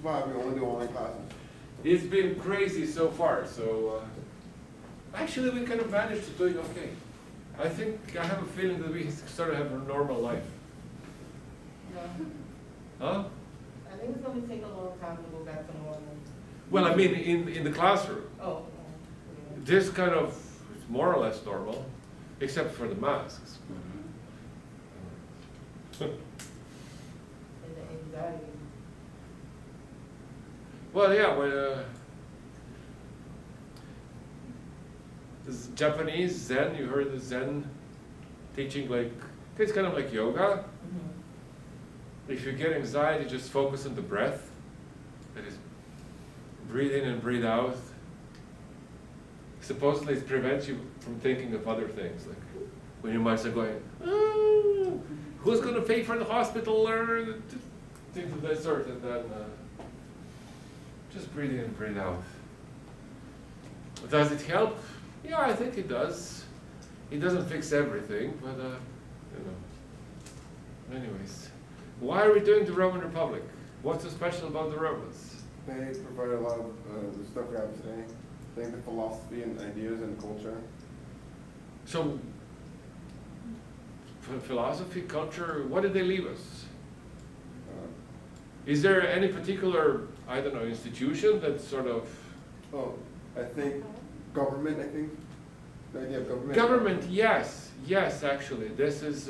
why we only do online classes. It's been crazy so far, so actually we kind of managed to do it okay. I think I have a feeling that we sort of have a normal life. Yeah. Huh? I think it's gonna take a long time to go back to normal. Well, I mean, in the classroom, Oh, this kind of is more or less normal, except for the masks. and the anxiety. Well, yeah, Japanese Zen, you heard the Zen teaching, like, it's kind of like yoga. If you get anxiety, just focus on the breath. That is, breathe in and breathe out. Supposedly it prevents you from thinking of other things, like when your minds are going, oh, who's going to pay for the hospital, or things of that sort, and then just breathe in and breathe out. Does it help? Yeah, I think it does. It doesn't fix everything, but you know. Anyways, why are we doing the Roman Republic? What's so special about the Romans? They provide a lot of the stuff we have today. I think the philosophy and ideas and culture. So, philosophy, culture, what did they leave us? Is there any particular, I don't know, institution that sort of... Oh, I think government, I think. The idea of government. Government, yes, actually. This is,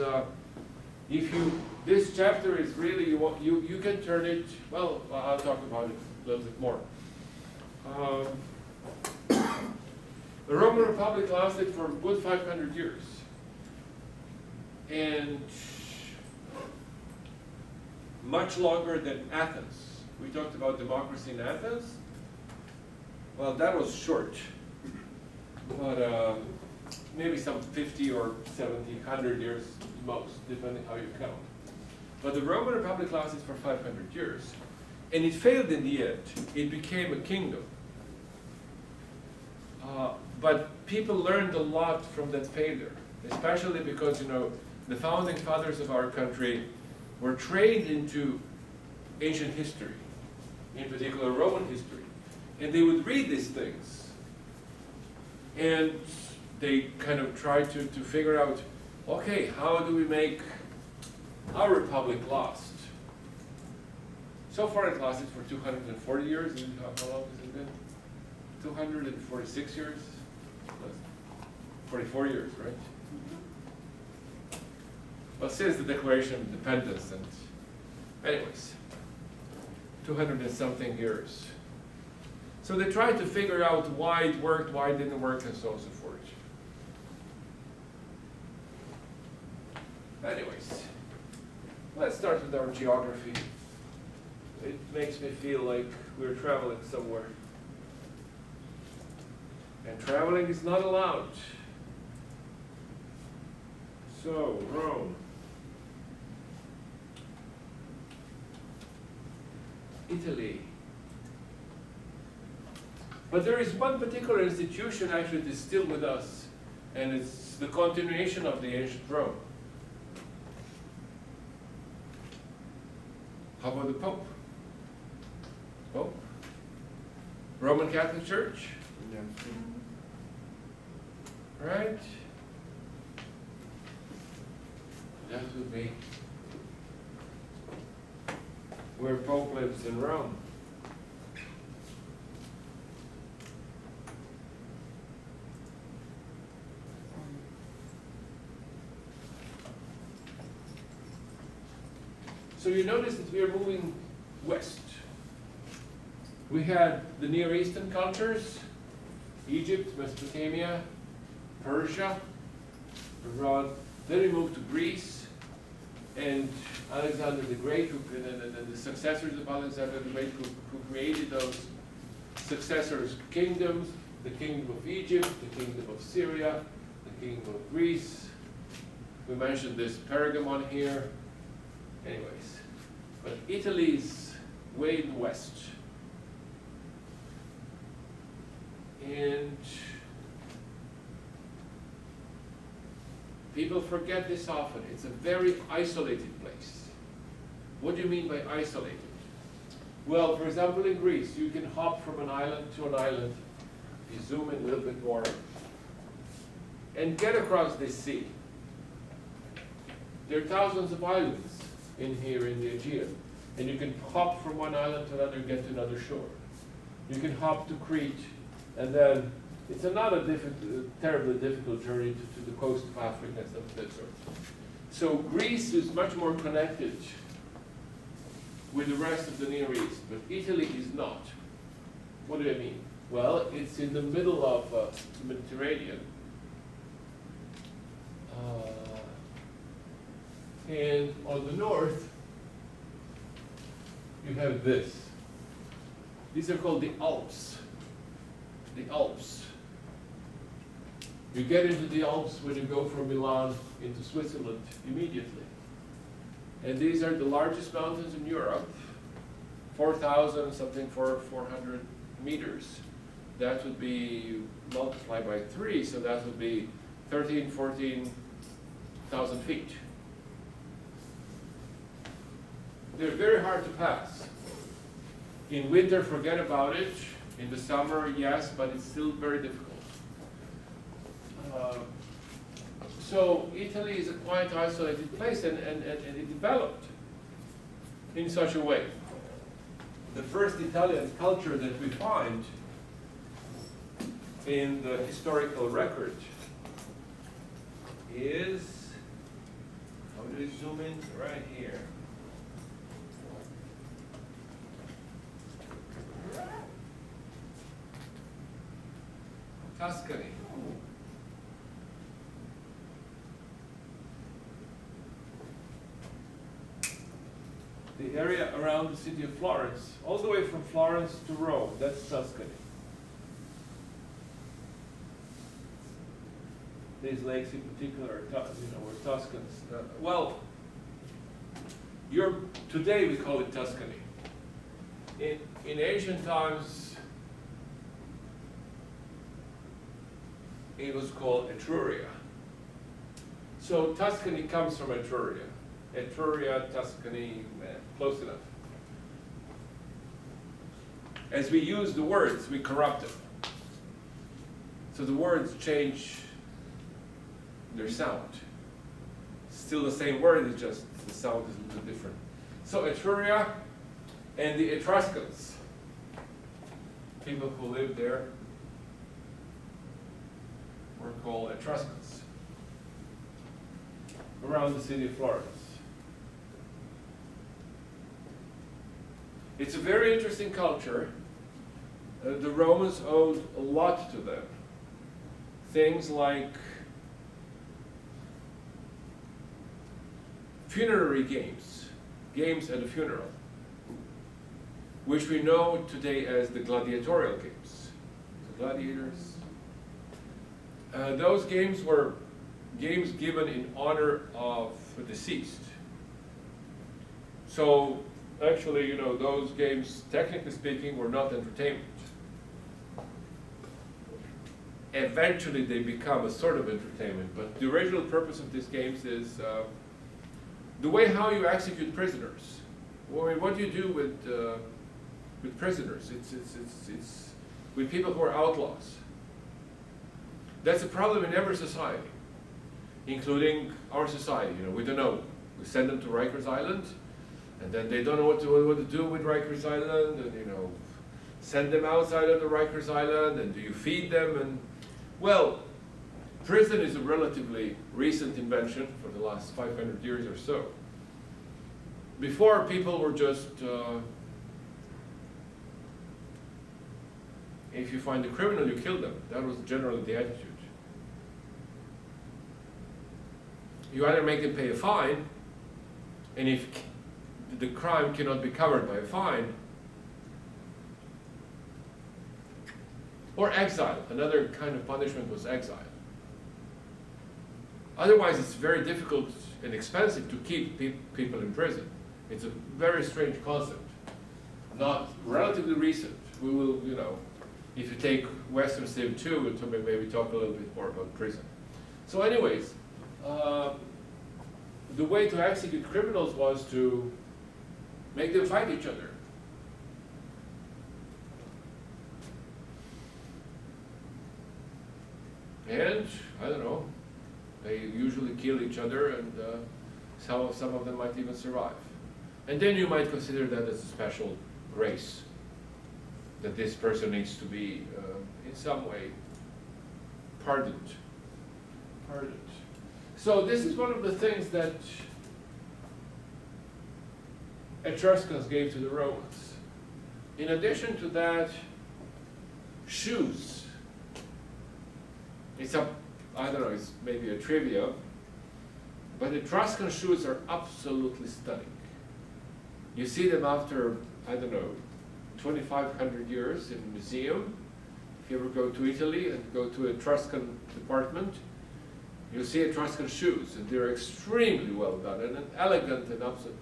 this chapter is really, you can turn it, well, I'll talk about it a little bit more. The Roman Republic lasted for a good 500 years. And much longer than Athens. We talked about democracy in Athens. Well, that was short. But maybe some 50 or 70, 100 years most, depending how you count. But the Roman Republic lasted for 500 years. And it failed in the end. It became a kingdom. But people learned a lot from that failure, especially because, you know, the founding fathers of our country were trained into ancient history, in particular Roman history. And they would read these things. And they kind of tried to figure out, okay, how do we make our republic last? So far it lasted for 240 years. And how long has it been? 246 years? 44 years, right? Well, since the Declaration of Independence, and anyways, 200 and something years. So they tried to figure out why it worked, why it didn't work, and so on and so forth. Anyways, let's start with our geography. It makes me feel like we're traveling somewhere. And traveling is not allowed. So, Rome. Italy. But there is one particular institution actually that is still with us, and it's the continuation of the ancient Rome. How about the Pope? Pope? Roman Catholic Church? Yeah. Right? That would be where Pope lives in Rome. So you notice that we are moving west. We had the Near Eastern cultures, Egypt, Mesopotamia, Persia, Iran. Then we moved to Greece, and Alexander the Great, and the successors of Alexander the Great, who created those successors' kingdoms, the kingdom of Egypt, the kingdom of Syria, the kingdom of Greece. We mentioned this Pergamon here. Anyways, but Italy's way in the west. And people forget this often. It's a very isolated place. What do you mean by isolated? Well, for example, in Greece, you can hop from an island to an island, you zoom in a little bit more, and get across this sea. There are thousands of islands in here in the Aegean, and you can hop from one island to another, get to another shore. You can hop to Crete, and then it's not a terribly difficult journey to the coast of Africa and stuff of that sort. So Greece is much more connected with the rest of the Near East, but Italy is not. What do I mean? Well, it's in the middle of the Mediterranean. And on the north, you have this. These are called the Alps. The Alps. You get into the Alps when you go from Milan into Switzerland immediately. And these are the largest mountains in Europe, 4,000 something for 400 meters. That would be multiplied by 3, so that would be 14,000 feet. They're very hard to pass. In winter, forget about it. In the summer, yes, but it's still very difficult. So Italy is a quite isolated place, and it developed in such a way. The first Italian culture that we find in the historical record is, how do we zoom in? Right here. Tuscany. The area around the city of Florence, all the way from Florence to Rome, that's Tuscany. These lakes in particular are, were Tuscans. Well, today we call it Tuscany. In ancient times, it was called Etruria. So Tuscany comes from Etruria. Etruria, Tuscany, close enough. As we use the words, we corrupt them. So the words change their sound. Still the same word, it's just the sound is a little different. So Etruria and the Etruscans, people who lived there, were called Etruscans, around the city of Florence. It's a very interesting culture. The Romans owed a lot to them. Things like funerary games, games at a funeral, which we know today as the gladiatorial games. The gladiators. Those games were games given in honor of the deceased. So actually, those games, technically speaking, were not entertainment. Eventually they become a sort of entertainment, but the original purpose of these games is the way how you execute prisoners. What do you do with prisoners? It's with people who are outlaws. That's a problem in every society, including our society. We don't know. We send them to Rikers Island, and then they don't know what to do with Rikers Island, and send them outside of the Rikers Island, and do you feed them? And well, prison is a relatively recent invention for the last 500 years or so. Before, people were just, if you find a criminal, you kill them. That was generally the attitude. You either make them pay a fine, and if the crime cannot be covered by a fine, or exile. Another kind of punishment was exile. Otherwise, it's very difficult and expensive to keep people in prison. It's a very strange concept, not relatively recent. We will, if you take Western Civ 2, we'll maybe talk a little bit more about prison. So anyways, the way to execute criminals was to make them fight each other. And, I don't know, they usually kill each other, and some of them might even survive. And then you might consider that as a special grace, that this person needs to be, in some way, pardoned. So this is one of the things that Etruscans gave to the Romans. In addition to that, shoes. I don't know, it's maybe a trivia, but Etruscan shoes are absolutely stunning. You see them after, I don't know, 2,500 years in a museum. If you ever go to Italy and go to Etruscan department, you'll see Etruscan shoes, and they're extremely well done and elegant and absolute.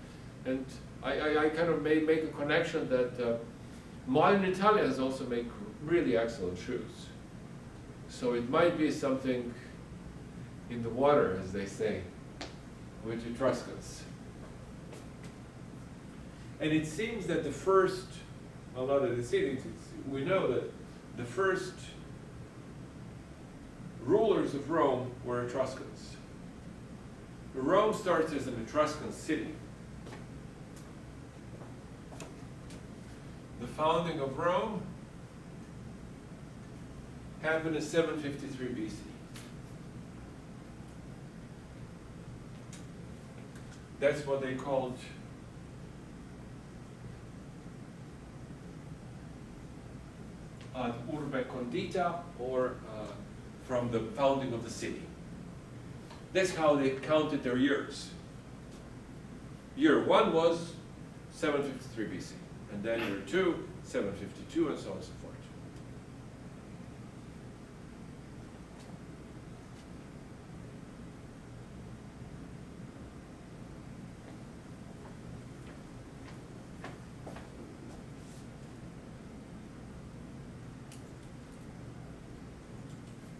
And I kind of make a connection that modern Italians also make really excellent shoes. So it might be something in the water, as they say, with Etruscans. And it seems that the first, well, not that it seems, we know that the first rulers of Rome were Etruscans. Rome starts as an Etruscan city. The founding of Rome happened in 753 BC. That's what they called Urbe Condita, or from the founding of the city. That's how they counted their years. Year 1 was 753 BC, and then year 2, 752, and so on and so forth.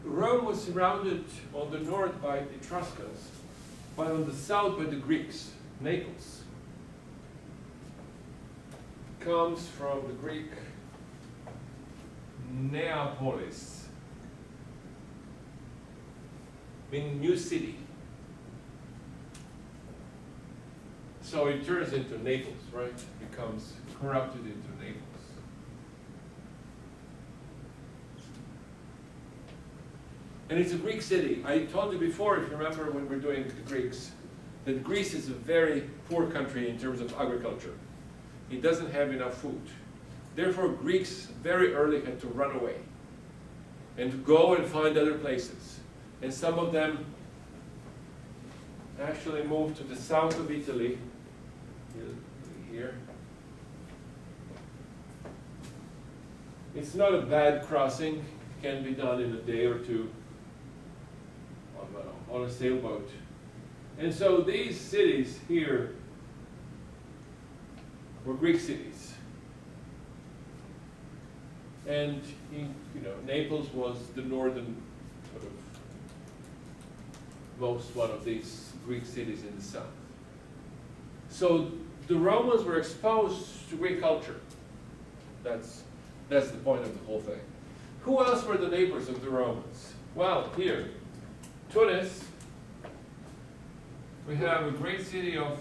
Rome was surrounded on the north by Etruscans, but on the south by the Greeks. Naples comes from the Greek Neapolis, meaning new city. So it turns into Naples, right? It becomes corrupted into Naples. And it's a Greek city. I told you before, if you remember when we were doing the Greeks, that Greece is a very poor country in terms of agriculture. It doesn't have enough food. Therefore, Greeks very early had to run away and to go and find other places. And some of them actually moved to the south of Italy, here. It's not a bad crossing. It can be done in a day or two on a sailboat. And so these cities here were Greek cities. And Naples was the northern sort of most one of these Greek cities in the south. So the Romans were exposed to Greek culture. That's the point of the whole thing. Who else were the neighbors of the Romans? Well, here, Tunis, we have a great city of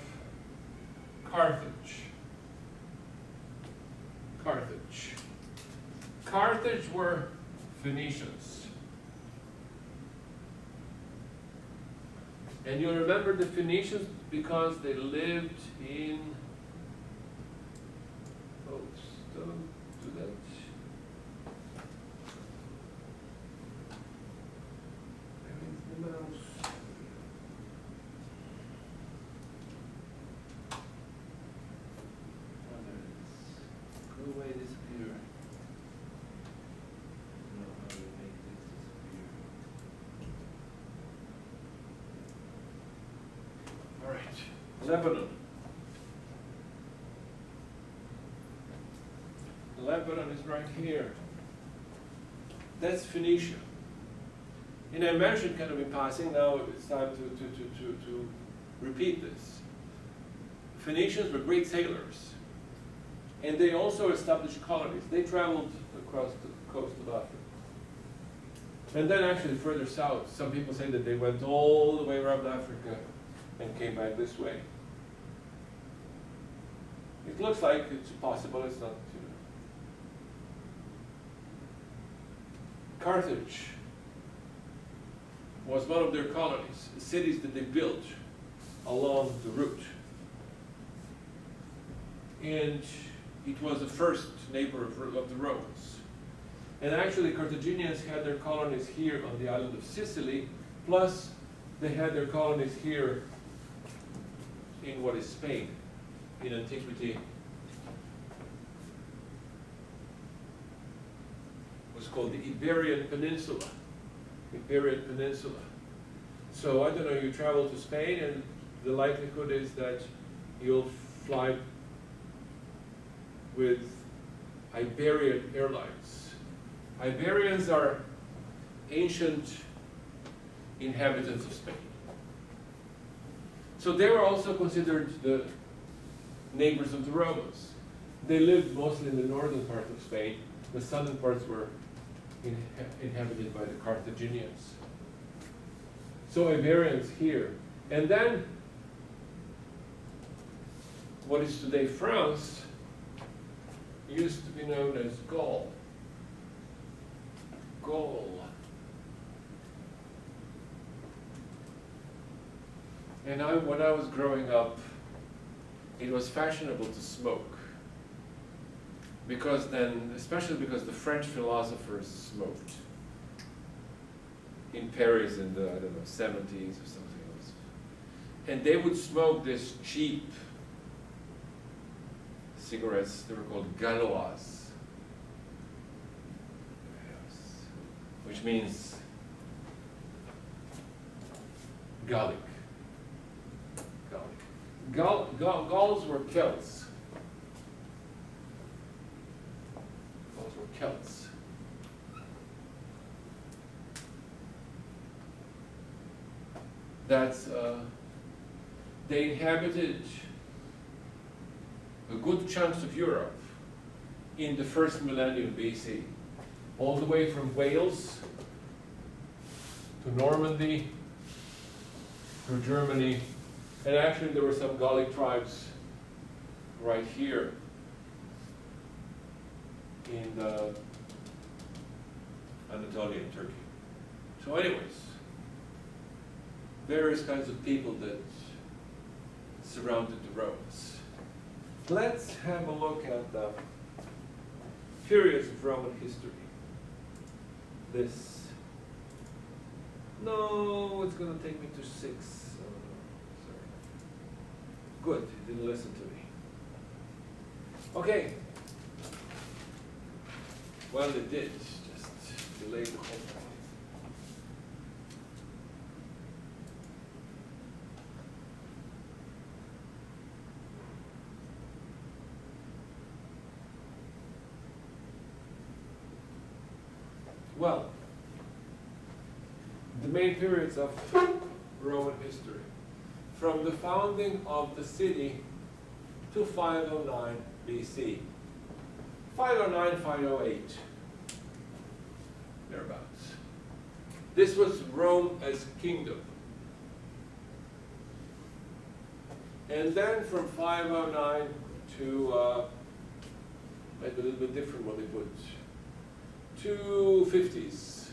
Carthage. Carthage were Phoenicians. And you remember the Phoenicians because they lived in, oops, don't do that. The mouse. Oh, there it is. Go away, disappear. I don't know how to make this disappear. All right, Lebanon. Lebanon is right here. That's Phoenicia. And I mentioned kind of in passing, now it's time to repeat this. Phoenicians were great sailors, and they also established colonies. They traveled across the coast of Africa. And then actually further south, some people say that they went all the way around Africa and came back this way. It looks like it's possible, it's not. Carthage was one of their colonies, cities that they built along the route. And it was the first neighbor of the Romans. And actually, Carthaginians had their colonies here on the island of Sicily, plus they had their colonies here in what is Spain, in antiquity. Was called the Iberian Peninsula. Iberian Peninsula. So I don't know, you travel to Spain and the likelihood is that you'll fly with Iberian Airlines. Iberians are ancient inhabitants of Spain. So they were also considered the neighbors of the Romans. They lived mostly in the northern part of Spain. The southern parts were inhabited by the Carthaginians. So Iberians here. And then what is today France used to be known as Gaul. Gaul. And when I was growing up, it was fashionable to smoke. Because then, especially because the French philosophers smoked in Paris in the, I don't know, 70s or something else. And they would smoke this cheap cigarettes, they were called Gauloises, which means Gallic. Gauls were Celts. Celts. That's, they inhabited a good chunk of Europe in the first millennium BC, all the way from Wales to Normandy, through Germany, and actually there were some Gallic tribes right here in Anatolian Turkey. So anyways, various kinds of people that surrounded the Romans. Let's have a look at the periods of Roman history. This, no, it's going to take me to 6. Oh, no, sorry. Good, you didn't listen to me. Okay. Well, it did, just delayed the whole thing. Well, the main periods of Roman history, from the founding of the city to 509 BC. 509, 508, thereabouts. This was Rome as kingdom. And then from 509 to, maybe a little bit different what they put, 250s.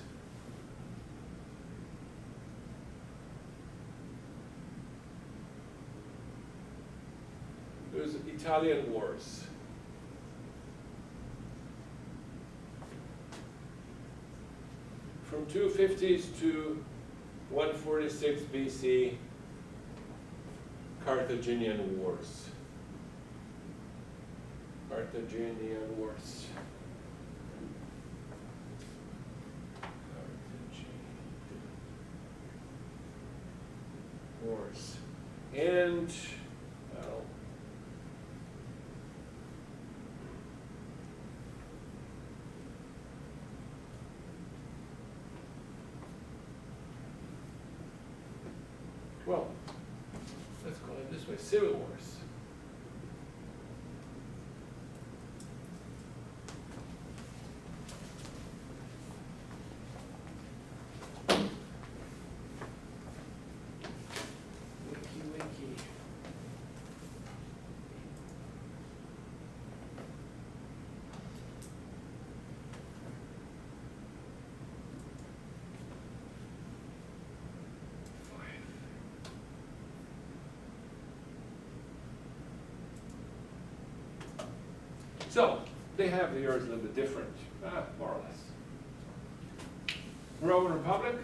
There's Italian wars. From 250s to 146 BC, Carthaginian wars. Carthaginian wars. Wars. And, well, let's call it this way, civil wars. So, they have the years a little bit different, more or less. Roman Republic,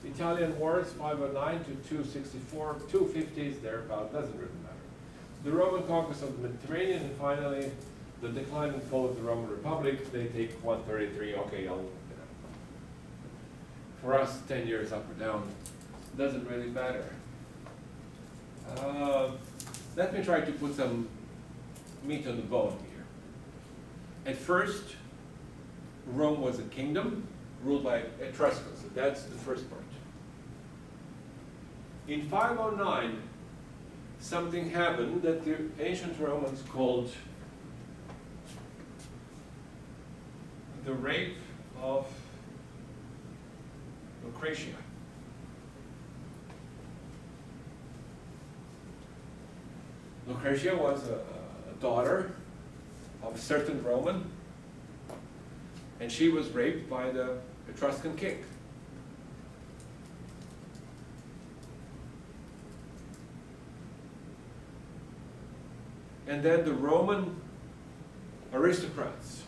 Italian wars, 509 to 264, 250s, thereabout, doesn't really matter. The Roman conquest of the Mediterranean, and finally, the decline and fall of the Roman Republic, they take 133, okay, for us, 10 years up or down, doesn't really matter. Let me try to put some meat on the bone here. At first, Rome was a kingdom ruled by Etruscans. That's the first part. In 509, something happened that the ancient Romans called the rape of Lucretia. Lucretia was a daughter of a certain Roman, and she was raped by the Etruscan king. And then the Roman aristocrats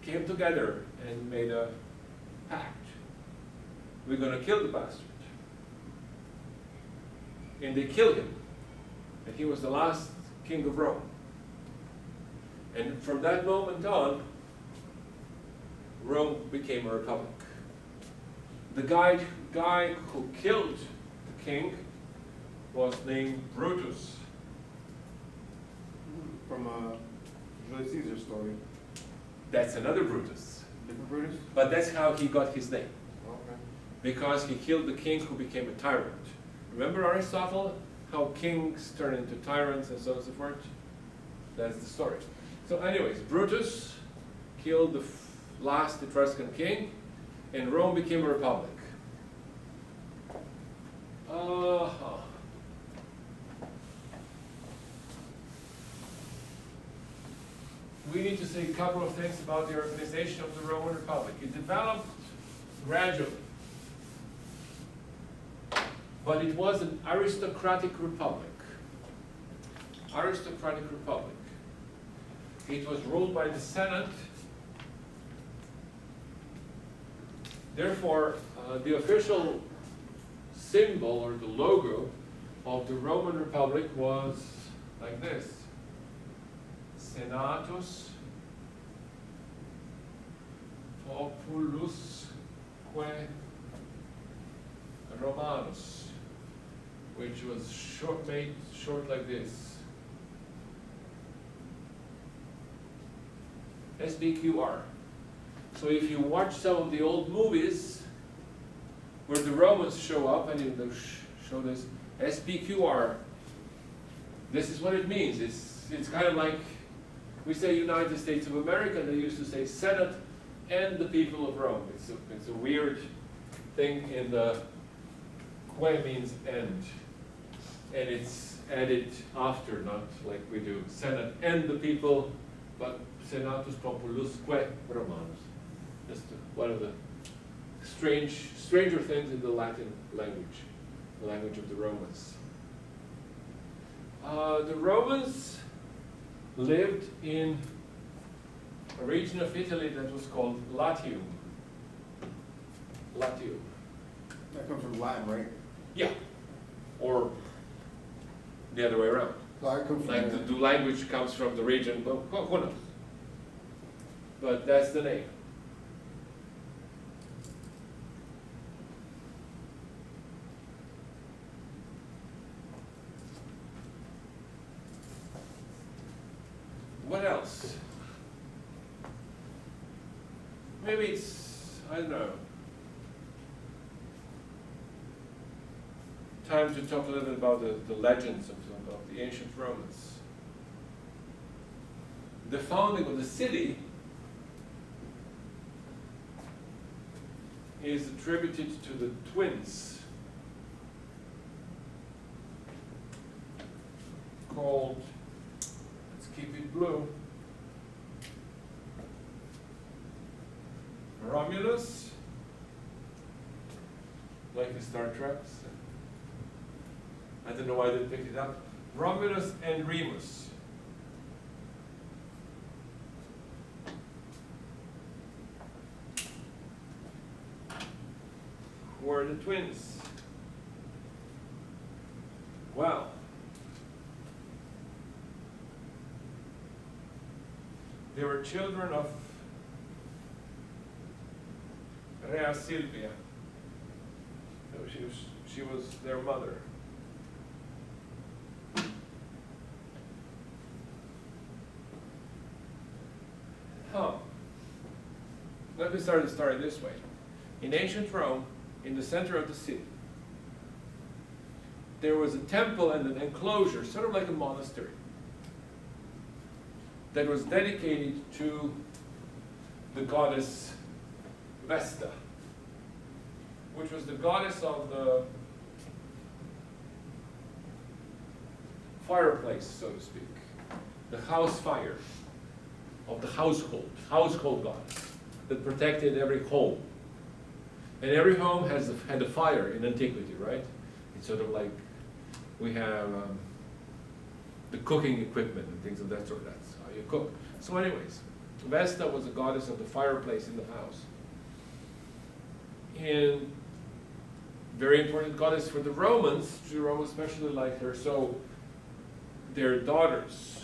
came together and made a pact. We're going to kill the bastard. And they killed him. And he was the last king of Rome. And from that moment on, Rome became a republic. The guy who killed the king was named Brutus. From Julius Caesar's story. That's another Brutus. Different Brutus? But that's how he got his name. Okay. Because he killed the king who became a tyrant. Remember Aristotle? How kings turn into tyrants and so on and so forth? That's the story. So anyways, Brutus killed the last Etruscan king, and Rome became a republic. We need to say a couple of things about the organization of the Roman Republic. It developed gradually, but it was an aristocratic republic. Aristocratic republic. It was ruled by the Senate. Therefore, the official symbol or the logo of the Roman Republic was like this: Senatus Populusque Romanus, which was made short like this. SBQR. So if you watch some of the old movies where the Romans show up and they show this SBQR, this is what it means. It's kind of like we say United States of America, they used to say Senate and the people of Rome. It's a weird thing in the que means and it's added after, not like we do Senate and the people, but Senatus Populusque Romanus. Just one of the stranger things in the Latin language, the language of the Romans. The Romans lived in a region of Italy that was called Latium. Latium. That comes from Latin, right? Yeah. Or the other way around. That comes from Like the language comes from the region, but who knows? But that's the name. What else? Maybe it's, I don't know, time to talk a little bit about the legends of the ancient Romans. The founding of the city is attributed to the twins called, let's keep it blue, Romulus, like the Star Treks. I don't know why they picked it up. Romulus and Remus. were the twins? Well, they were children of Rea Silvia. So she was their mother. Huh. Let me start the story this way. In ancient Rome, in the center of the city, there was a temple and an enclosure, sort of like a monastery, that was dedicated to the goddess Vesta, which was the goddess of the fireplace, so to speak, the house fire of the household goddess that protected every home. And every home had a fire in antiquity, right? It's sort of like we have the cooking equipment and things of that sort. That's how you cook. So anyways, Vesta was the goddess of the fireplace in the house. And very important goddess for the Romans. The Romans especially liked her. So their daughters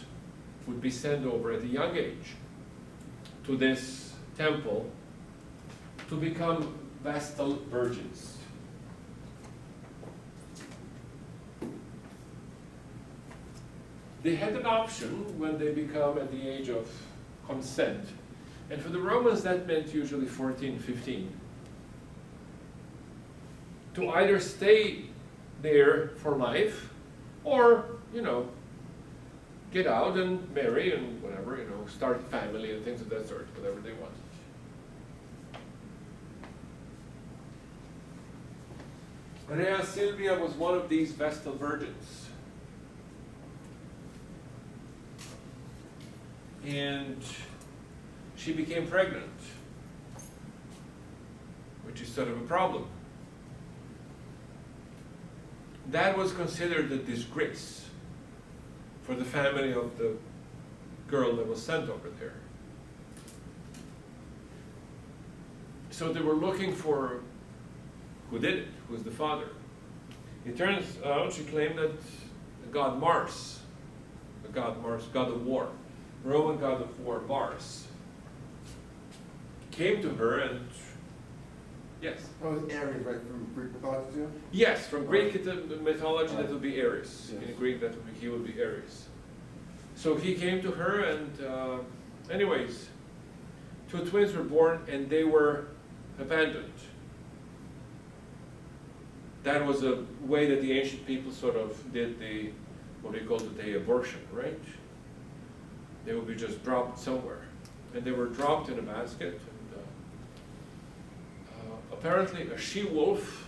would be sent over at a young age to this temple to become Vestal virgins. They had an option when they become at the age of consent. And for the Romans that meant usually 14, 15. To either stay there for life or, get out and marry and whatever, start a family and things of that sort, whatever they wanted. Rea Silvia was one of these Vestal virgins. And she became pregnant, which is sort of a problem. That was considered a disgrace for the family of the girl that was sent over there. So they were looking for who did it, who was the father. It turns out she claimed that the god Mars, god of war, Roman god of war, Mars, came to her and, yes? Oh, it's Ares, right, from Greek mythology too? Yes, from Greek mythology that would be Ares. Yes. In Greek he would be Ares. So he came to her and anyways, 2 twins were born and they were abandoned. That was a way that the ancient people sort of did the, what we call today, abortion, right? They would be just dropped somewhere. And they were dropped in a basket. And, apparently a she-wolf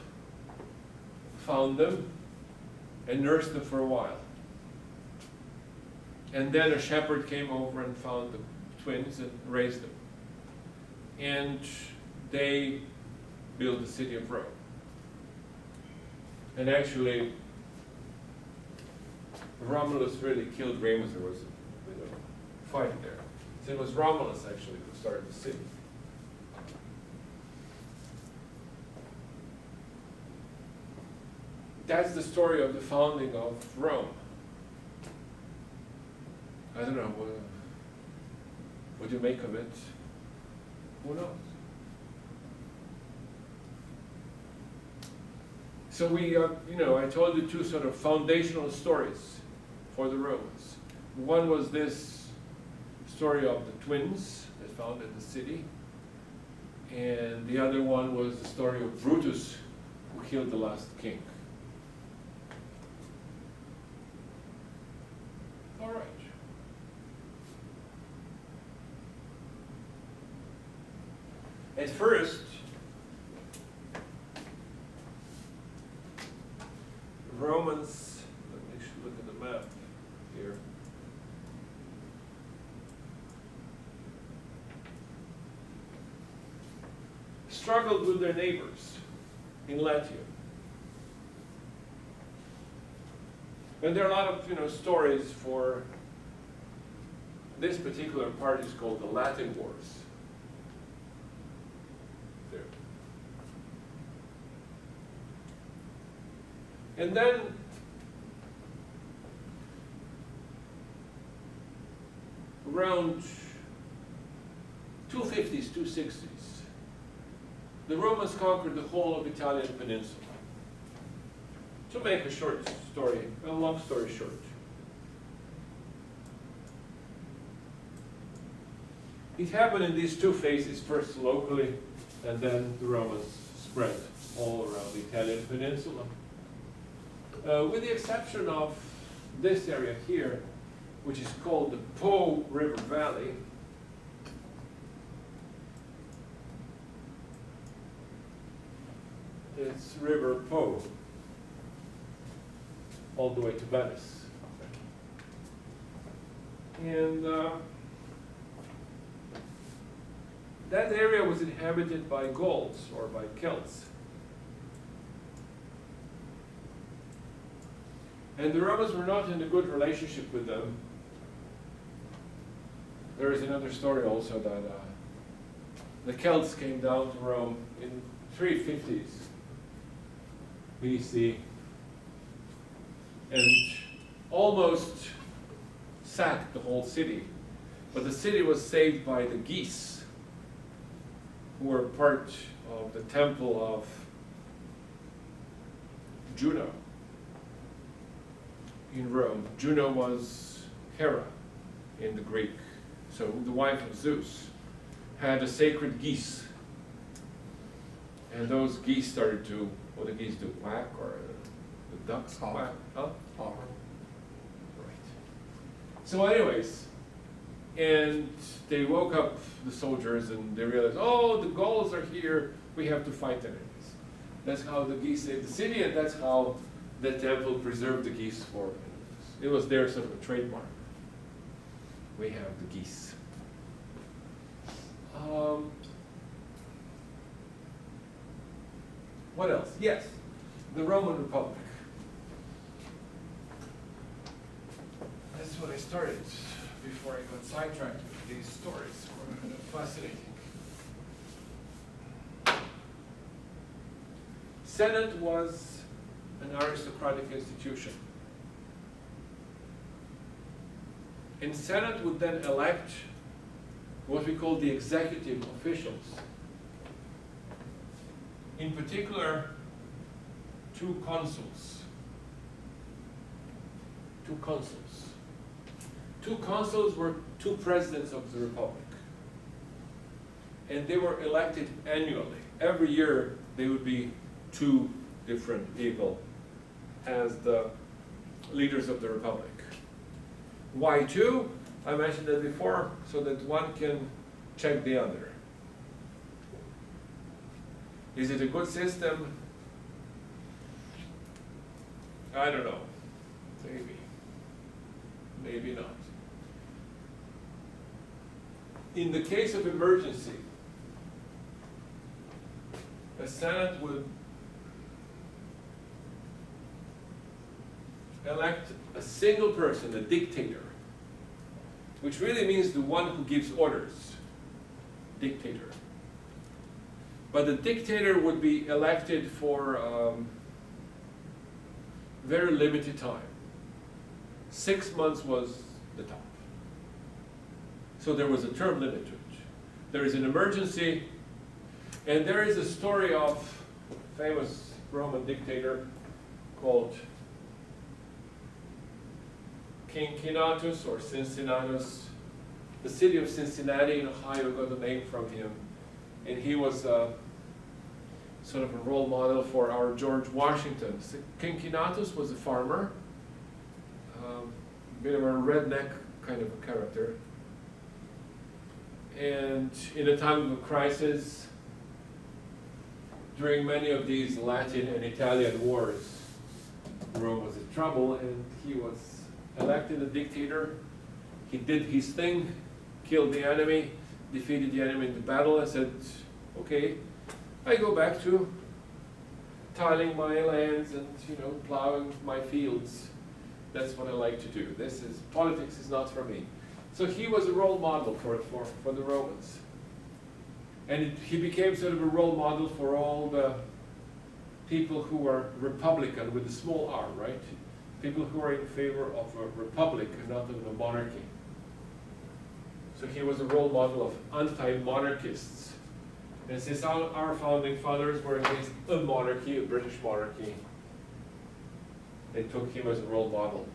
found them and nursed them for a while. And then a shepherd came over and found the twins and raised them. And they built the city of Rome. And actually, Romulus really killed Remus. There was a fight there. So it was Romulus actually who started the city. That's the story of the founding of Rome. I don't know, what do you make of it? Who knows? So we, I told you 2 sort of foundational stories for the Romans. One was this story of the twins that founded the city, and the other one was the story of Brutus, who killed the last king. All right. At first, Romans, let me look at the map here. Struggled with their neighbors in Latium. And there are a lot of stories for this particular part is called the Latin Wars. There. And then around 250s, 260s, the Romans conquered the whole of Italian peninsula. To make a short story, a long story short, it happened in these two phases, first locally, and then the Romans spread all around the Italian peninsula. With the exception of this area here, which is called the Po River Valley. It's River Po, all the way to Venice. And that area was inhabited by Gauls, or by Celts. And the Romans were not in a good relationship with them. There is another story also that the Celts came down to Rome in 350s BC and almost sacked the whole city. But the city was saved by the geese, who were part of the temple of Juno in Rome. Juno was Hera in the Greek, so the wife of Zeus, had a sacred geese. And those geese started to, what do geese do, quack, or the ducks Honk. quack? Huh? Oh, Right. So anyways, and they woke up the soldiers and they realized, oh, the Gauls are here, we have to fight enemies. That's how the geese saved the city, and that's how the temple preserved the geese for enemies. It was their sort of a trademark. We have the geese. What else? Yes, the Roman Republic. That's what I started before I got sidetracked with these stories. Were fascinating. Senate was an aristocratic institution. And Senate would then elect what we call the executive officials. In particular, two consuls. Two consuls. Two consuls were two presidents of the republic. And they were elected annually. Every year they would be two different people as the leaders of the republic. Why two? I mentioned that before, so that one can check the other. Is it a good system? I don't know. Maybe. Maybe not. In the case of emergency, a Senate would elect a single person, a dictator, which really means the one who gives orders, dictator. But the dictator would be elected for very limited time. 6 months was the top. So there was a term limit to it. There is an emergency, and there is a story of a famous Roman dictator called King Cincinnatus or Cincinnatus. The city of Cincinnati in Ohio got the name from him. And he was sort of a role model for our George Washington. King Cincinnatus was a farmer, a bit of a redneck kind of a character. And in a time of a crisis, during many of these Latin and Italian wars, Rome was in trouble, and he was elected a dictator. He did his thing, killed the enemy, defeated the enemy in the battle, and said, okay, I go back to tilling my lands and plowing my fields. That's what I like to do. Politics is not for me. So he was a role model for the Romans. And he became sort of a role model for all the people who are Republican with a small r, right? People who are in favor of a republic and not of a monarchy. So he was a role model of anti-monarchists. And since our founding fathers were against a monarchy, a British monarchy, they took him as a role model.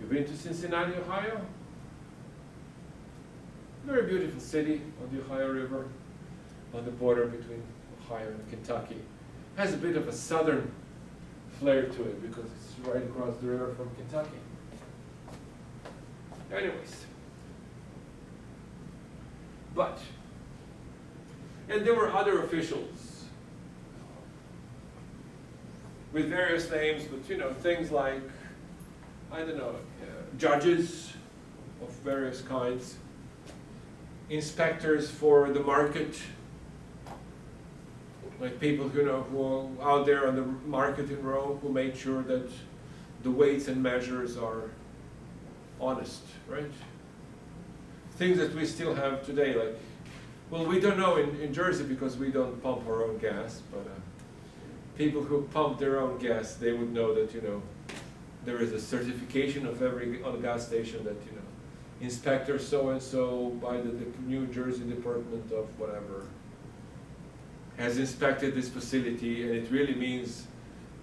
You've been to Cincinnati, Ohio? Very beautiful city on the Ohio River, on the border between Ohio and Kentucky. Has a bit of a southern flair to it because it's right across the river from Kentucky. Anyways. But, and there were other officials with various names, but you know, things like, I don't know, judges of various kinds, inspectors for the market, like people who are out there on the market in Rome who made sure that the weights and measures are honest, right? Things that we still have today, like, well, we don't know in Jersey because we don't pump our own gas, but people who pump their own gas, they would know that, you know, there is a certification of every on a gas station that, you know, inspector so-and-so by the New Jersey Department of whatever has inspected this facility, and it really means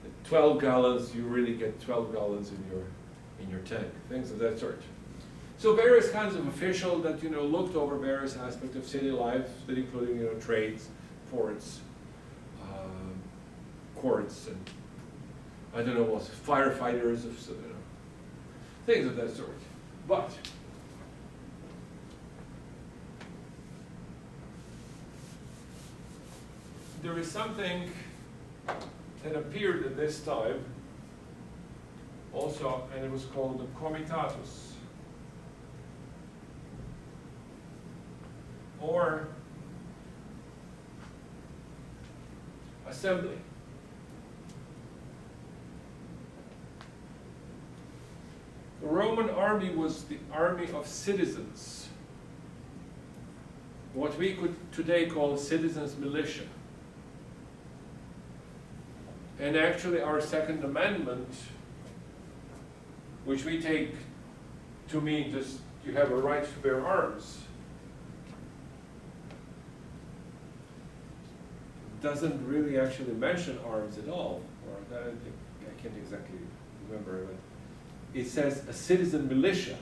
that 12 gallons, you really get 12 gallons in your tank, things of that sort. So various kinds of officials that, you know, looked over various aspects of city life, that including, you know, trades, ports, courts, and I don't know what, firefighters, of, you know, things of that sort. But there is something that appeared at this time also, and it was called the Comitatus, or assembly. The Roman army was the army of citizens, what we could today call citizens' militia. And actually our Second Amendment, which we take to mean just you have a right to bear arms, doesn't really actually mention arms at all, or I can't exactly remember, but it says a citizen militia.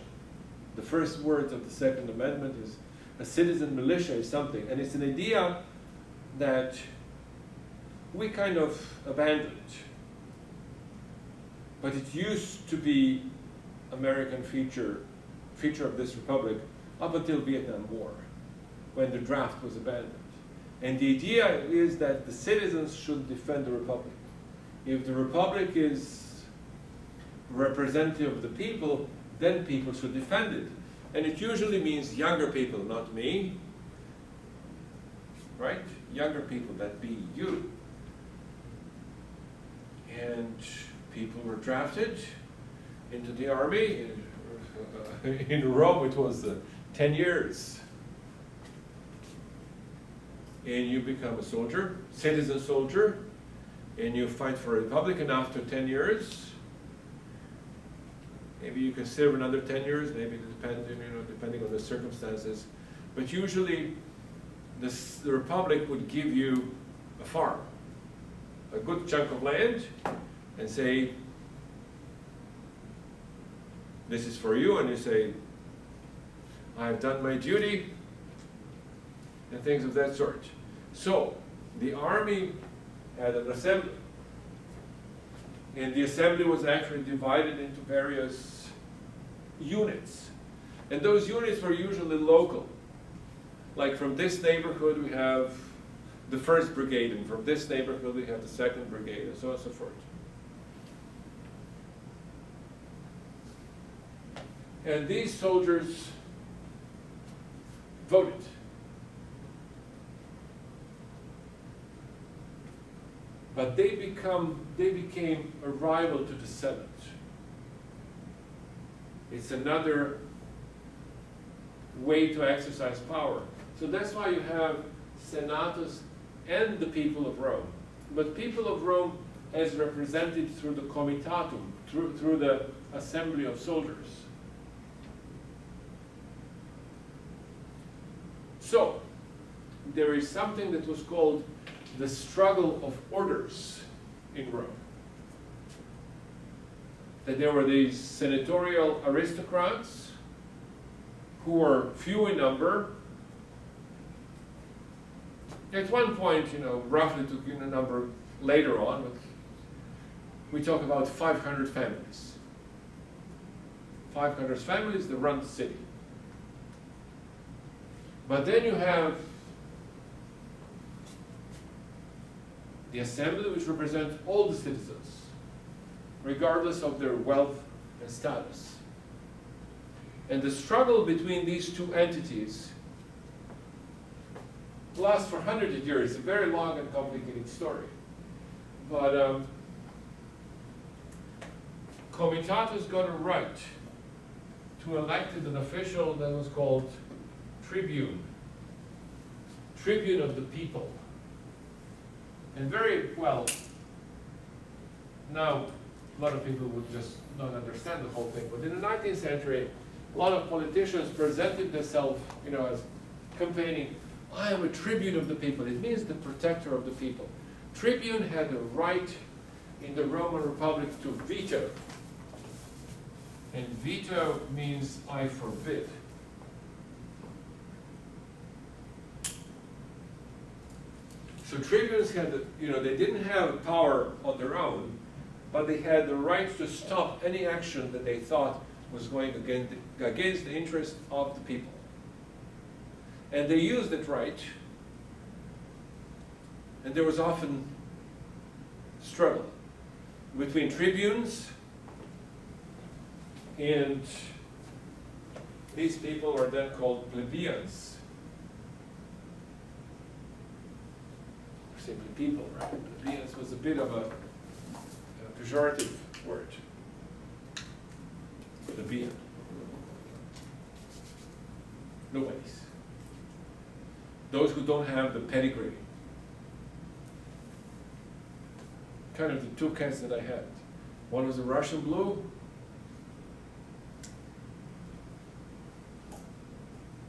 The first words of the Second Amendment is a citizen militia is something, and it's an idea that we kind of abandoned. But it used to be American feature of this republic up until Vietnam War, when the draft was abandoned. And the idea is that the citizens should defend the republic. If the republic is representative of the people, then people should defend it. And it usually means younger people, not me, right? Younger people, that be you. And people were drafted into the army. In Rome it was 10 years. And you become a soldier, citizen soldier, and you fight for a republic, and after 10 years, maybe you can serve another 10 years, maybe it depends, you know, depending on the circumstances. But usually the republic would give you a farm, a good chunk of land, and say, this is for you, and you say, I've done my duty, and things of that sort. So, the army had an assembly, and the assembly was actually divided into various units. And those units were usually local. Like from this neighborhood we have the 1st Brigade, and from this neighborhood we have the 2nd Brigade, and so on and so forth. And these soldiers voted. But they became a rival to the Senate. It's another way to exercise power. So that's why you have Senatus and the people of Rome. But people of Rome as represented through the comitatum, through the assembly of soldiers. So, there is something that was called the struggle of orders in Rome. That there were these senatorial aristocrats who were few in number. At one point, roughly took in a number later on, but we talk about 500 families. 500 families that run the city. But then you have the assembly, which represents all the citizens, regardless of their wealth and status. And the struggle between these two entities lasts for hundreds of years. It's a very long and complicated story. But Comitatus got a right to elect an official that was called tribune. Tribune of the people. And very well, now a lot of people would just not understand the whole thing, but in the 19th century, a lot of politicians presented themselves, as campaigning, I am a tribune of the people. It means the protector of the people. Tribune had the right in the Roman Republic to veto. And veto means I forbid. So tribunes had, they didn't have power on their own, but they had the right to stop any action that they thought was going against the interest of the people. And they used that right, and there was often struggle between tribunes, and these people were then called plebeians. Simply people, right? Plebeians was a bit of a pejorative word. Plebeian. Nobodies. Those who don't have the pedigree. Kind of the two cats that I had. One was a Russian blue,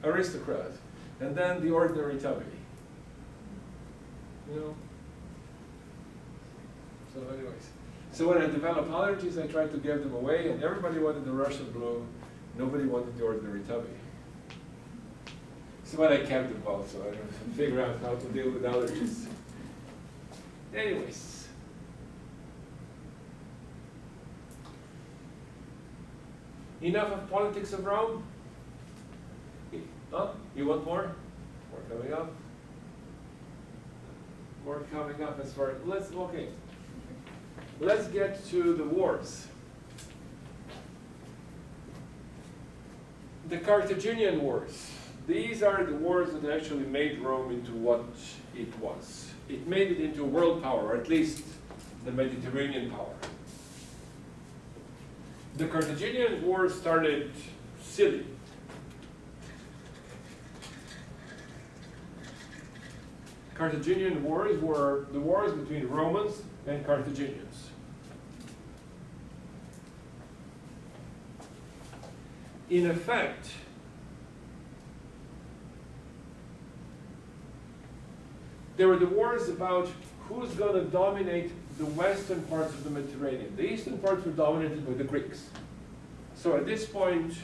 aristocrat, and then the ordinary tummy. So anyways. So when I developed allergies, I tried to give them away, and everybody wanted the Russian blue, nobody wanted the ordinary tummy. So when I kept them both, so I don't figure out how to deal with allergies. Anyways. Enough of politics of Rome? Huh? You want more? More coming up? More coming up as far, let's get to the wars. The Carthaginian Wars. These are the wars that actually made Rome into what it was. It made it into a world power, or at least the Mediterranean power. The Carthaginian Wars started silly. Carthaginian wars were the wars between Romans and Carthaginians. In effect, there were the wars about who's going to dominate the western parts of the Mediterranean. The eastern parts were dominated by the Greeks. So at this point,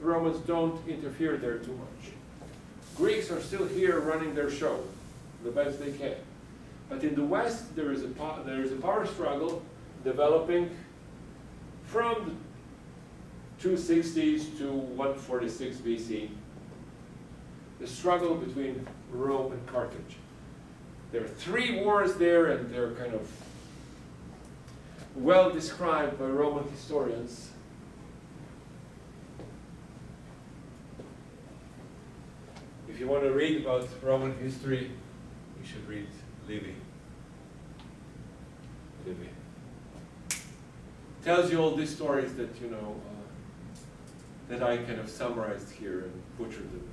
Romans don't interfere there too much. Greeks are still here running their show the best they can. But in the west, there is a power struggle developing from the 260s to 146 BC. The struggle between Rome and Carthage. There are 3 wars there, and they're kind of well described by Roman historians. If you want to read about Roman history, you should read Livy. Livy. Tells you all these stories that, that I kind of summarized here and butchered them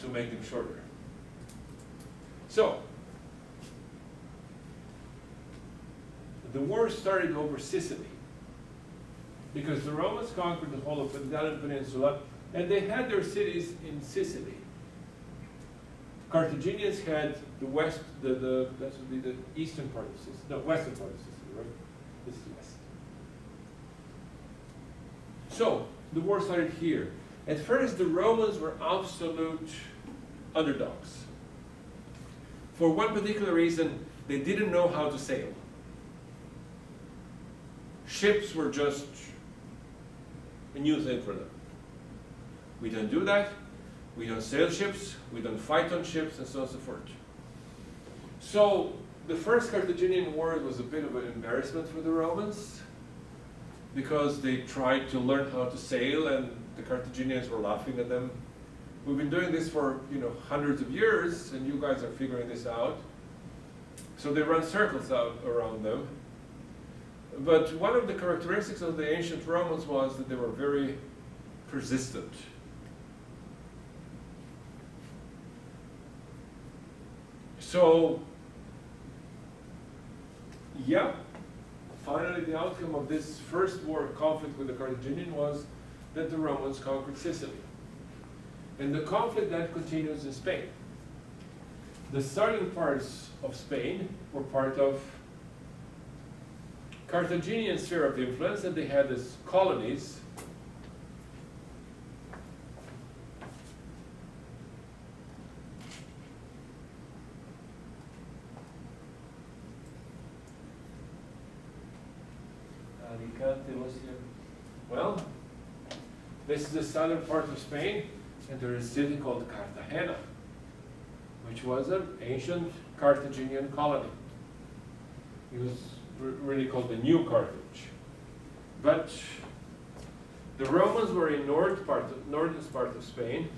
to make them shorter. So, the war started over Sicily, because the Romans conquered the whole of the Italian peninsula, and they had their cities in Sicily. Carthaginians had the west, that would be the eastern part of Sicily, no, western part of Sicily, right? This is west. So, the war started here. At first, the Romans were absolute underdogs. For one particular reason, they didn't know how to sail. Ships were just a new thing for them. We don't do that. We don't sail ships. We don't fight on ships, and so on and so forth. So the first Carthaginian war was a bit of an embarrassment for the Romans, because they tried to learn how to sail, and the Carthaginians were laughing at them. We've been doing this for hundreds of years, and you guys are figuring this out. So they run circles out around them. But one of the characteristics of the ancient Romans was that they were very persistent. So, yeah, finally the outcome of this first war conflict with the Carthaginian was that the Romans conquered Sicily. And the conflict then continues in Spain. The southern parts of Spain were part of Carthaginian sphere of influence, and they had these colonies. Alicante was here. Well, this is the southern part of Spain, and there is a city called Cartagena, which was an ancient Carthaginian colony. It was really called the New Carthage. But the Romans were in northern part of Spain,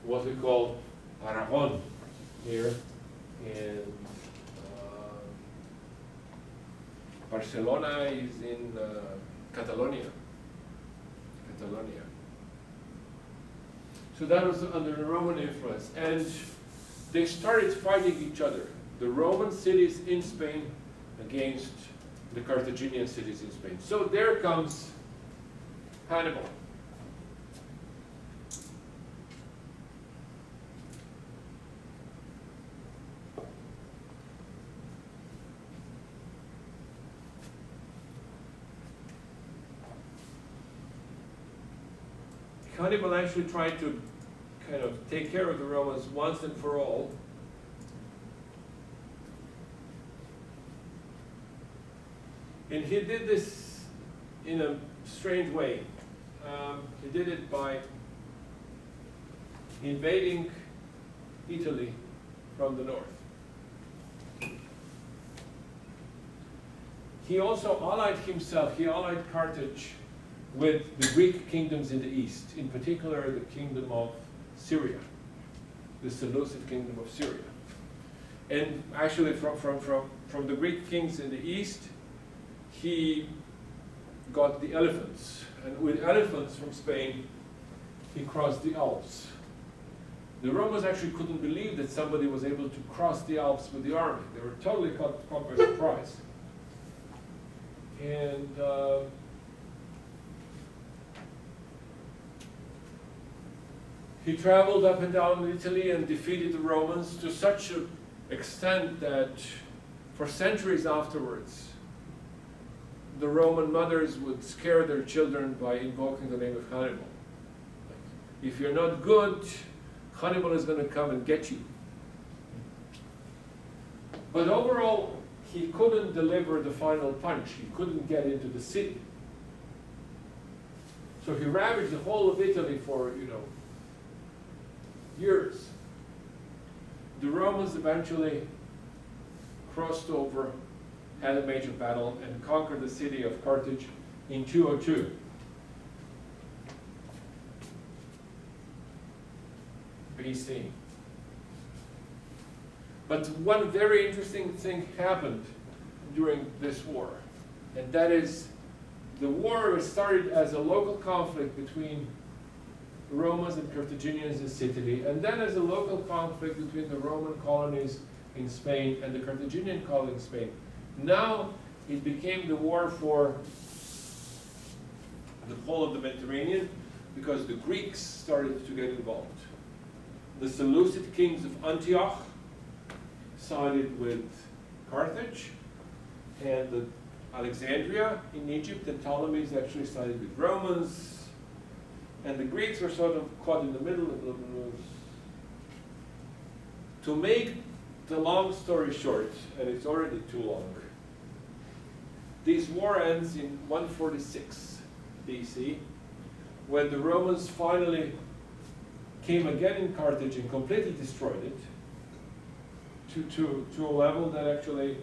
what we call Aragon here, and Barcelona is in Catalonia. So that was under the Roman influence, and they started fighting each other. The Roman cities in Spain against the Carthaginian cities in Spain. So there comes Hannibal. Hannibal actually tried to kind of take care of the Romans once and for all. And he did this in a strange way. He did it by invading Italy from the north. He also allied Carthage with the Greek kingdoms in the east, in particular the kingdom of Syria, the Seleucid kingdom of Syria. And actually from the Greek kings in the east, he got the elephants. And with elephants from Spain, he crossed the Alps. The Romans actually couldn't believe that somebody was able to cross the Alps with the army. They were totally caught by surprise. And he traveled up and down Italy and defeated the Romans to such an extent that for centuries afterwards, the Roman mothers would scare their children by invoking the name of Hannibal. If you're not good, Hannibal is going to come and get you. But overall, he couldn't deliver the final punch. He couldn't get into the city. So he ravaged the whole of Italy for, years. The Romans eventually crossed over, had a major battle, and conquered the city of Carthage in 202. BC. But one very interesting thing happened during this war, and that is the war started as a local conflict between Romans and Carthaginians in Sicily, and then there's a local conflict between the Roman colonies in Spain and the Carthaginian colony in Spain. Now it became the war for the whole of the Mediterranean because the Greeks started to get involved. The Seleucid kings of Antioch sided with Carthage, and the Alexandria in Egypt and Ptolemies actually sided with Romans, and the Greeks were sort of caught in the middle of the. To make the long story short, and it's already too long, this war ends in 146 BC, when the Romans finally came again in Carthage and completely destroyed it to a level that actually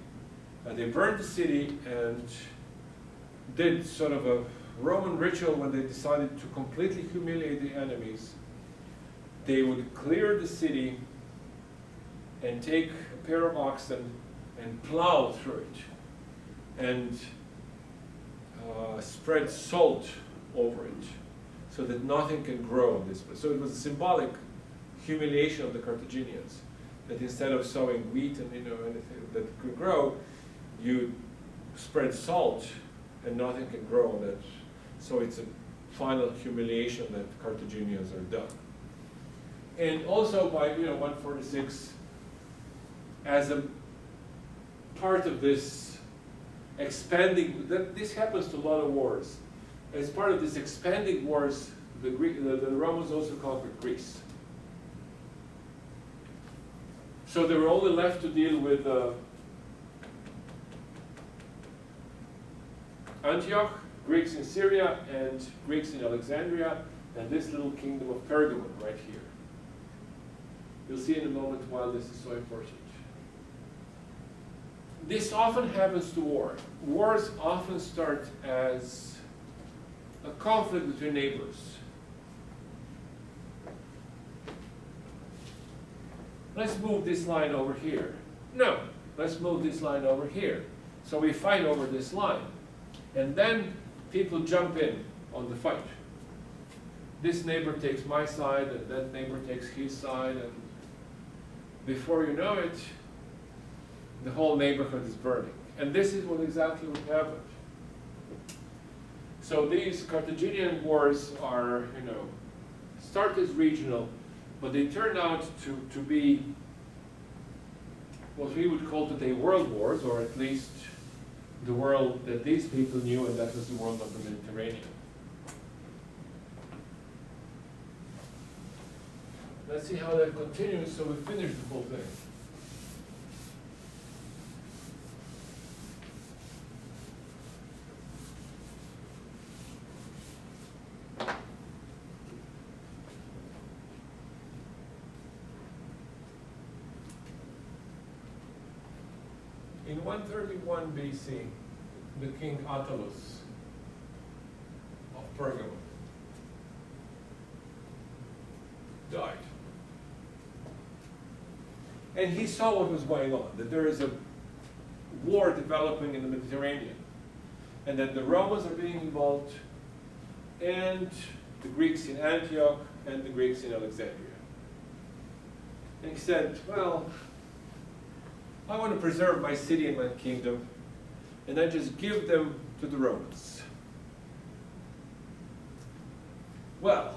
they burned the city and did sort of a Roman ritual when they decided to completely humiliate the enemies. They would clear the city and take a pair of oxen and plow through it and spread salt over it so that nothing can grow in this place. So it was a symbolic humiliation of the Carthaginians, that instead of sowing wheat and anything that could grow, you spread salt and nothing can grow on it. So it's a final humiliation that Carthaginians are done. And also by 146, as a part of this expanding, this happens to a lot of wars. As part of this expanding wars, the Romans also conquered Greece. So they were only left to deal with Antioch, Greeks in Syria, and Greeks in Alexandria, and this little kingdom of Pergamon right here. You'll see in a moment why this is so important. This often happens to war. Wars often start as a conflict between neighbors. Let's move this line over here. No, let's move this line over here. So we fight over this line. And then people jump in on the fight. This neighbor takes my side, and that neighbor takes his side, and before you know it, the whole neighborhood is burning. And this is exactly what happened. So these Carthaginian wars are, start as regional, but they turn out to be what we would call today world wars, or at least the world that these people knew, and that was the world of the Mediterranean. Let's see how that continues so we finish the whole thing. In 131 BC, the king Attalus of Pergamon died. And he saw what was going on, that there is a war developing in the Mediterranean, and that the Romans are being involved, and the Greeks in Antioch, and the Greeks in Alexandria. And he said, well, I want to preserve my city and my kingdom, and I just give them to the Romans. Well,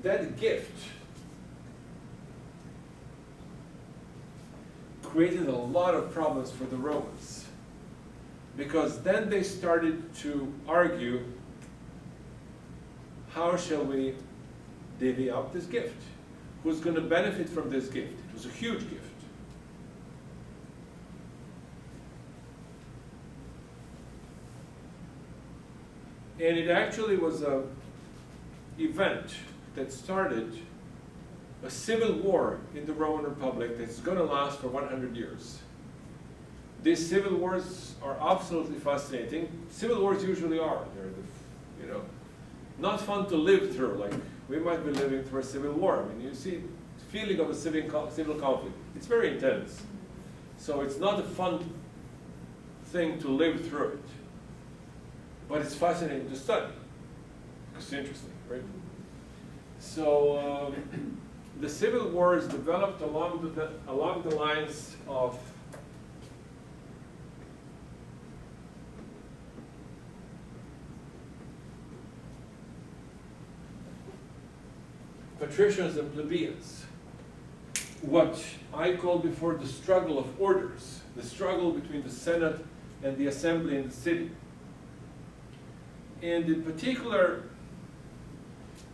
that gift created a lot of problems for the Romans, because then they started to argue, how shall we divvy up this gift? Who's going to benefit from this gift? It was a huge gift. And it actually was an event that started a civil war in the Roman Republic that's going to last for 100 years. These civil wars are absolutely fascinating. Civil wars usually are. They're, not fun to live through. Like, we might be living through a civil war. I mean, you see the feeling of a civil conflict. It's very intense. So it's not a fun thing to live through it. But it's fascinating to study, It's interesting, right? So the civil wars developed along the lines of patricians and plebeians. What I called before the struggle of orders, the struggle between the Senate and the assembly in the city. And in particular,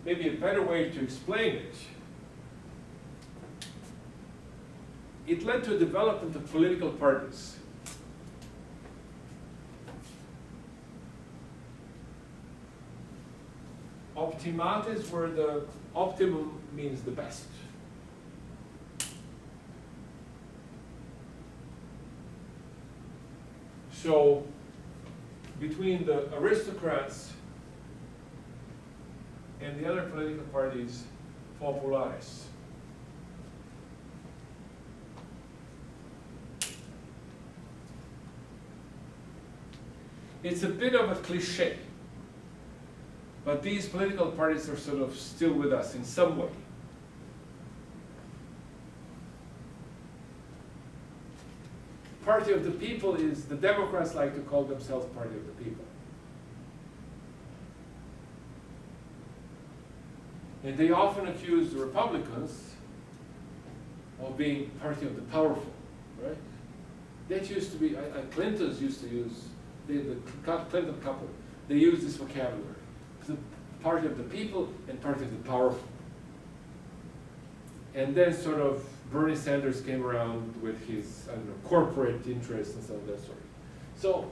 maybe a better way to explain it, it led to a development of political parties. Optimates were the, optimum means the best. So, between the aristocrats and the other political parties, populares. It's a bit of a cliche, but these political parties are sort of still with us in some way. Party of the people is, the Democrats like to call themselves Party of the People. And they often accuse the Republicans of being Party of the Powerful, right? That used to be, Clintons used to use, the Clinton couple, they use this vocabulary. The Party of the People and Party of the Powerful. And then sort of Bernie Sanders came around with his, I don't know, corporate interests and some of that sort. So,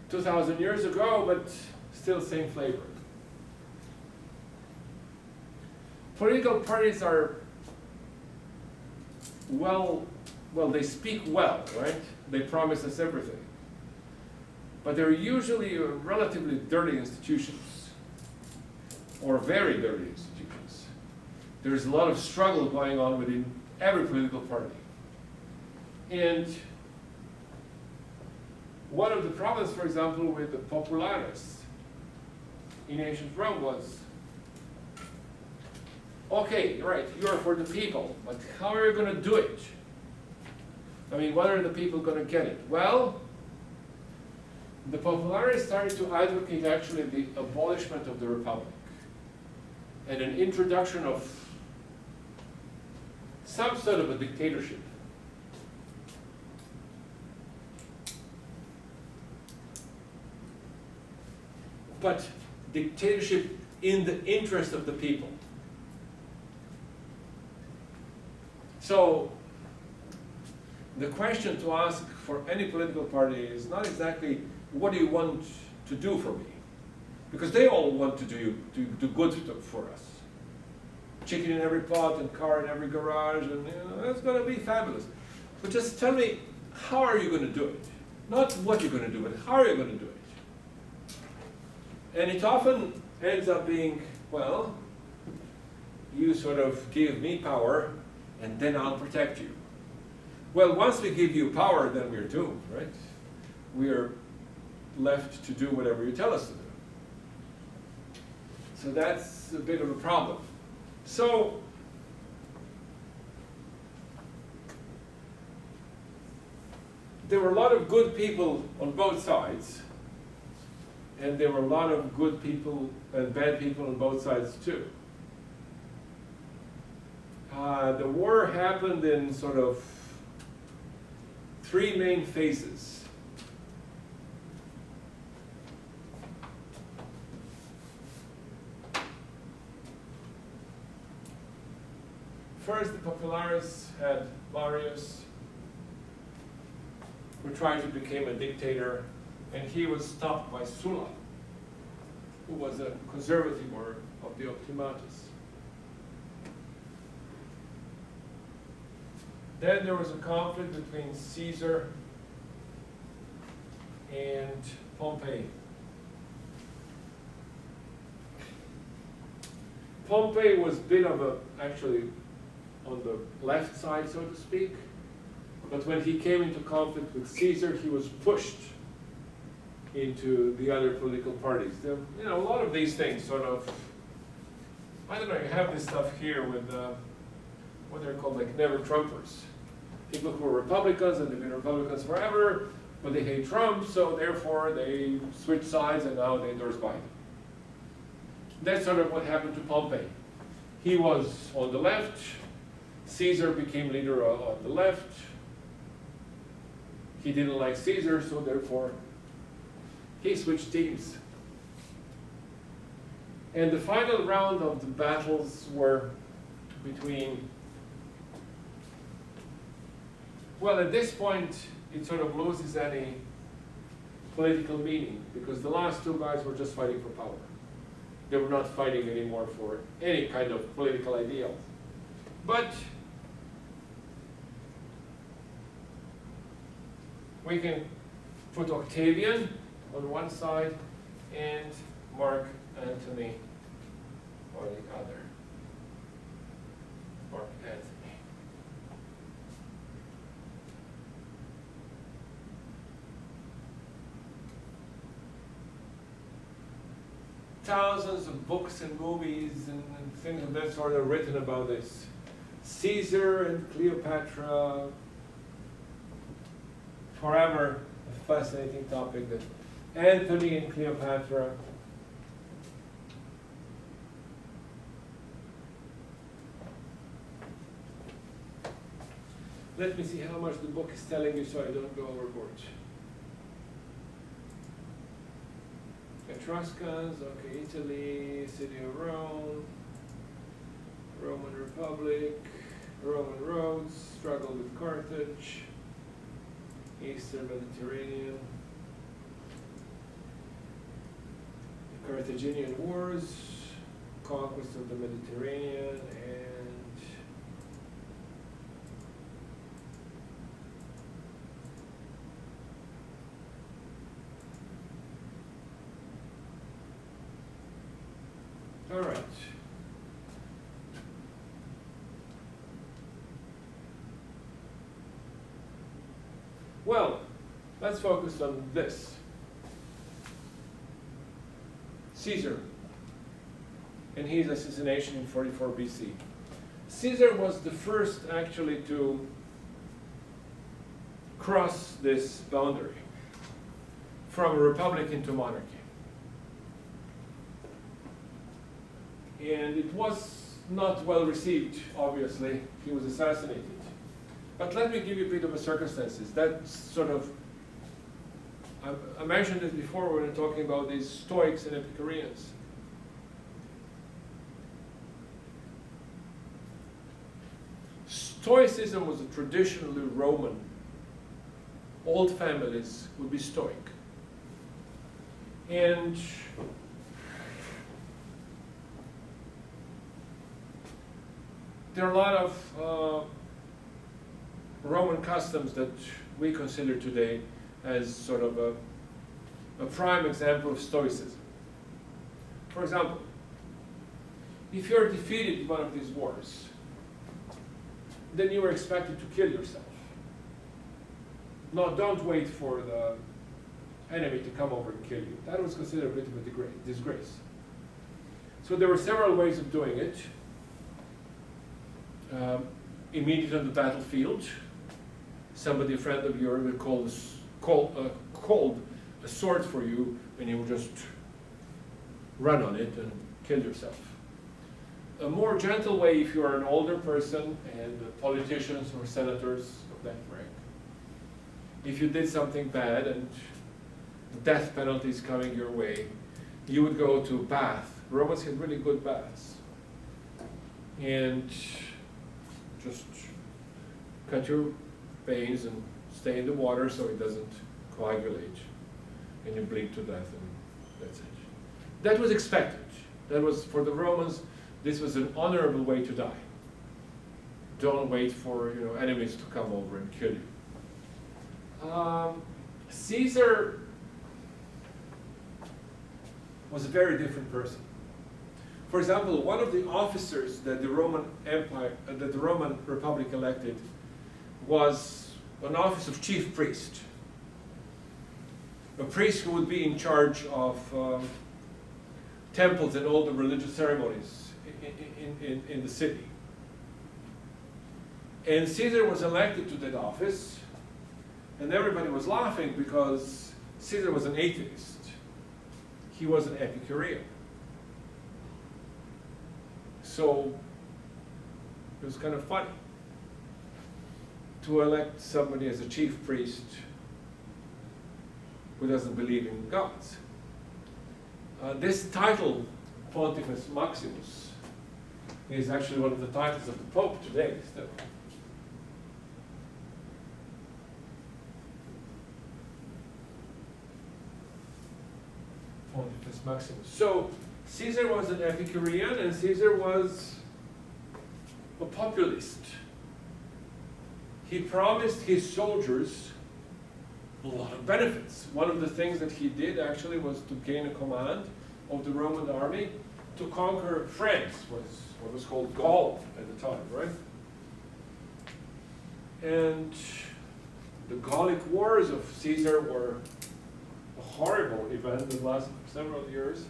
2,000 years ago, but still same flavor. Political parties are, well, they speak well, right? They promise us everything. But they're usually relatively dirty institutions, or very dirty institutions. There's a lot of struggle going on within every political party. And one of the problems, for example, with the populares in ancient Rome was, okay, right, you're for the people, but how are you going to do it? I mean, what are the people going to get it? Well, the populares started to advocate actually the abolishment of the republic and an introduction of some sort of a dictatorship. But dictatorship in the interest of the people. So, the question to ask for any political party is not exactly, what do you want to do for me? Because they all want to do good for us. Chicken in every pot and car in every garage, and that's going to be fabulous. But just tell me, how are you going to do it? Not what you're going to do, but how are you going to do it? And it often ends up being, well, you sort of give me power, and then I'll protect you. Well, once we give you power, then we're doomed, right? We're left to do whatever you tell us to do. So that's a bit of a problem. So, there were a lot of good people on both sides, and there were a lot of good people and bad people on both sides too. The war happened in sort of three main phases. First, the populares had Marius, who tried to become a dictator, and he was stopped by Sulla, who was a conservator of the Optimates. Then there was a conflict between Caesar and Pompey. Pompey was a bit of a, actually, on the left side, so to speak. But when he came into conflict with Caesar, he was pushed into the other political parties. You know, a lot of these things sort of, I don't know, you have this stuff here with what they're called, like never Trumpers. People who are Republicans and they've been Republicans forever, but they hate Trump, so therefore they switch sides and now they endorse Biden. That's sort of what happened to Pompey. He was on the left, Caesar became leader on the left. He didn't like Caesar, so therefore he switched teams. And the final round of the battles were between, well, at this point, it sort of loses any political meaning, because the last two guys were just fighting for power. They were not fighting anymore for any kind of political ideal. But we can put Octavian on one side and Mark Antony on the other. Mark Antony. Thousands of books and movies and things of that sort are written about this. Caesar and Cleopatra, forever a fascinating topic. That Antony and Cleopatra. Let me see how much the book is telling you so I don't go overboard. Etruscans, okay, Italy, city of Rome, Roman Republic, Roman roads, struggle with Carthage, Eastern Mediterranean, the Carthaginian Wars, conquest of the Mediterranean, and all right. Well, let's focus on this. Caesar and his assassination in 44 BC. Caesar was the first actually to cross this boundary from a republic into monarchy. And it was not well received, obviously. He was assassinated. But let me give you a bit of the circumstances. That sort of, I mentioned this before when we were talking about these Stoics and Epicureans. Stoicism was a traditionally Roman. Old families would be Stoic. And there are a lot of Roman customs that we consider today as sort of a prime example of Stoicism. For example, if you're defeated in one of these wars, then you are expected to kill yourself. No, don't wait for the enemy to come over and kill you. That was considered a bit of a disgrace. So there were several ways of doing it. Immediately on the battlefield, somebody, a friend of yours, would called a sword for you, and you would just run on it and kill yourself. A more gentle way, if you are an older person and politicians or senators of that rank, if you did something bad and the death penalty is coming your way, you would go to a bath. Romans had really good baths. And just cut your veins and stay in the water so it doesn't coagulate and you bleed to death, and that's it. That was expected. That was, for the Romans, this was an honorable way to die. Don't wait for enemies to come over and kill you. Caesar was a very different person. For example, one of the officers that the Roman Empire, that the Roman Republic elected, was an office of chief priest. a priest who would be in charge of temples and all the religious ceremonies in the city. And Caesar was elected to that office, and everybody was laughing because Caesar was an atheist. He was an Epicurean. So it was kind of funny to elect somebody as a chief priest who doesn't believe in gods. This title, Pontifex Maximus, is actually one of the titles of the Pope today still. Pontifex Maximus. So Caesar was an Epicurean, and Caesar was a populist. He promised his soldiers a lot of benefits. One of the things that he did actually was to gain a command of the Roman army to conquer France, was what was called Gaul at the time, right? And the Gallic Wars of Caesar were a horrible event that lasted for several years.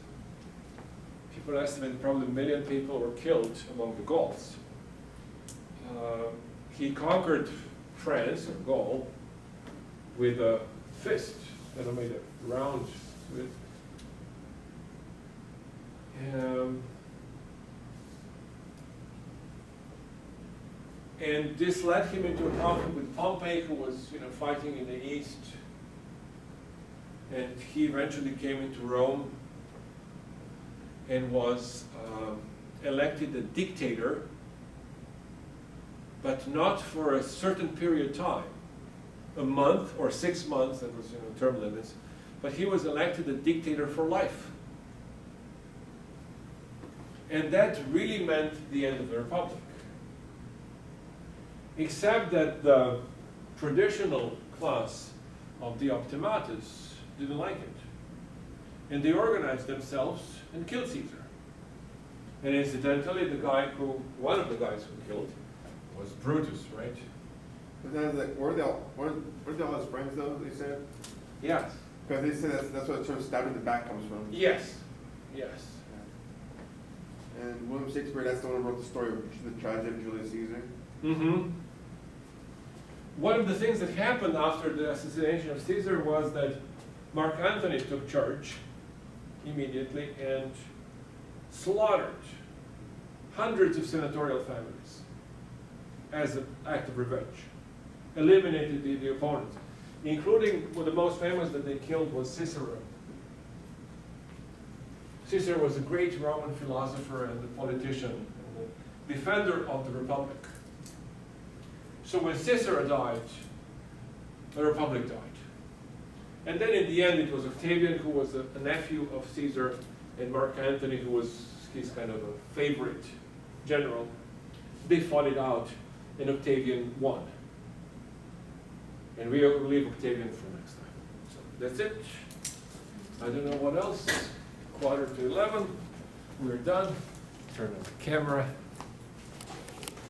People estimate probably 1 million people were killed among the Gauls. He conquered France, or Gaul, with a fist that made a round with. And this led him into a conflict with Pompey, who was, fighting in the east. And he eventually came into Rome and was elected a dictator, but not for a certain period of time, a month or 6 months, that was term limits, but he was elected a dictator for life. And that really meant the end of the Republic. Except that the traditional class of the optimatus didn't like it. And they organized themselves and killed Caesar. And incidentally, one of the guys who killed was Brutus, right? But then, like, were they all his friends though, they said? Yes. Because they said that's where the term stabbed in the back comes from. Yes. And William Shakespeare, that's the one who wrote the story of the tragedy of Julius Caesar. Mm-hmm. One of the things that happened after the assassination of Caesar was that Mark Antony took charge immediately and slaughtered hundreds of senatorial families as an act of revenge. Eliminated the opponents, including one of the most famous that they killed was Cicero. Cicero was a great Roman philosopher and a politician and a defender of the Republic. So when Cicero died, the Republic died. And then in the end it was Octavian, who was a nephew of Caesar, and Mark Antony, who was his kind of a favorite general. They fought it out, and Octavian won. And we'll leave Octavian for next time. So that's it. I don't know what else. 11:15. We're done. Turn on the camera.